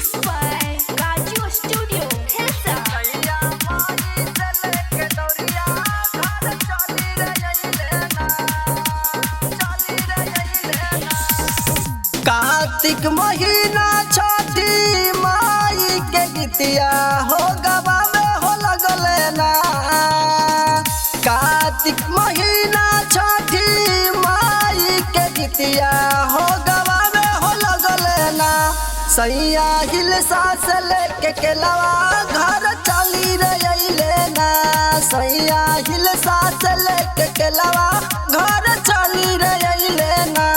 Mixed by Raju Studio, Hilsa. Kartik महीना छठी माई के गीतिया हो गवा में हो लगले ना। कार्तिक महीना छठी माई के गीतिया हो गवा में हो लगले ना। सैया हिलसा से लेके केलवा घर चली रही ना। सैया हिलसा से लेके केलवा घर चली रही ना।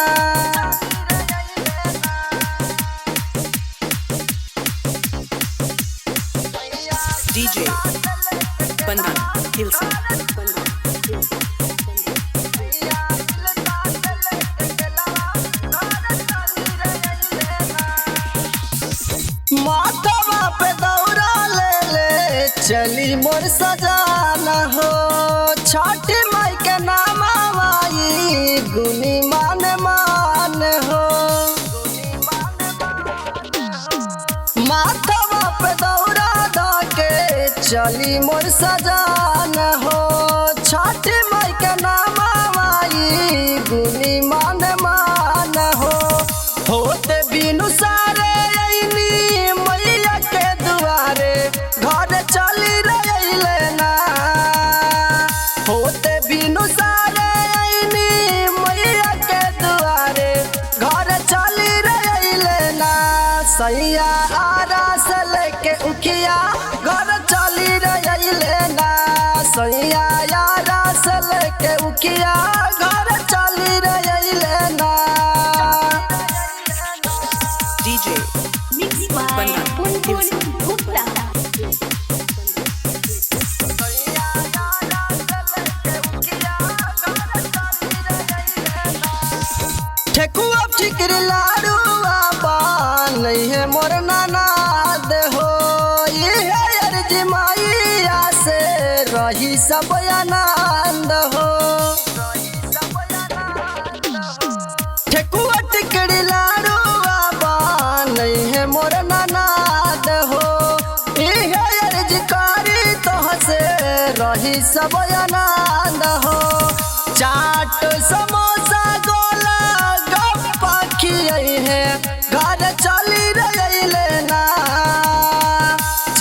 DJ Bandhan Hilsa. माथवा पे दौरा ले ले चली मोर सजाना हो। छठी माई के नाम आई गुनी मान मान हो। माथवा पे दौरा धाके चली मोर सजाना हो। छठी माई के नाम आई गुनी मान मान हो। होते बिनु सारे मैया के दुआरे घर चली रही ना। होते बिनु सारे मैया के दुआरे घर चली रही ना। सैया आरा से लेके उखिया घर चली रही ना। सैया आरा से लेके उखिया घर चली रही ना। DJ Mixed by Bandhan Punpun Hilsa. Gupta. ठेकुआ फिक्र लाडू बान है मोर नानाद हो। ये अर्जी माइया से रही सब आनंद हो। ठेकुआ टिकड़ी लाडू बान है मोर नानाद हो। ये अर्जी कारी तो से रही सब आनंद हो। चाट समोसा गोला गप्पा खियई है घर चली रही ना।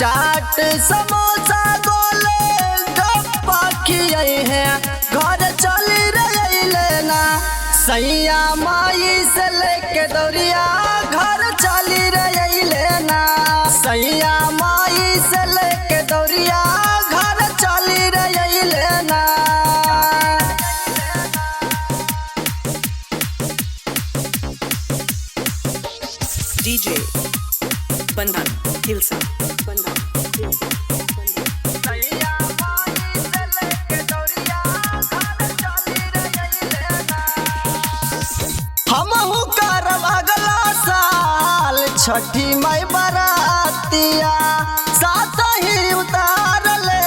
चाट समोसा गोले गप्पा खियई है घर चली रही ना। सैया माई से लेके दौरिया घर चली रही ना। सैया माई से लेके दौरिया घर चली रही ना। DJ Bandhan Hilsa. हमहू करब अगला साल छठी माई बरातिया। साथ ही उतार ले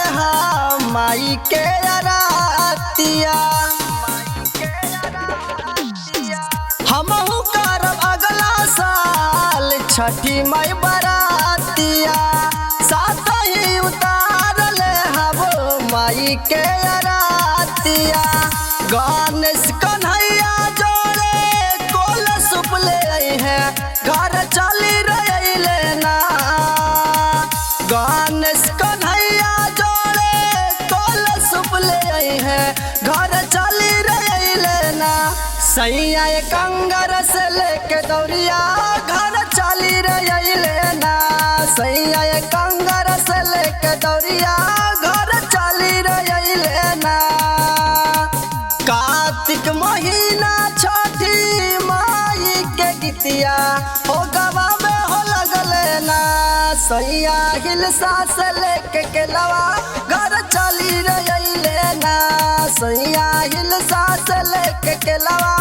माई के अरातिया। हमहू करब अगला साल छठी माई बरातिया। साथ ही उतार ले माई के अरातिया। गणेश कन्हैया जोड़े कोल सुप ले है घर चली रही ना। गणेश कन्हैया जोड़े कोल सुप ले है घर चली रही ना। सैया कंगर से लेके दौरिया घर चली रही ना। सैया कंगर से लेके दौरिया घर चली रही ना। कार्तिक महीना छठी माई के गीतिया हो गवा में हो लगले ना। सैया हिलसा से लेके केलवा घर चली रही ना। सैया हिलसा से लेके केलवा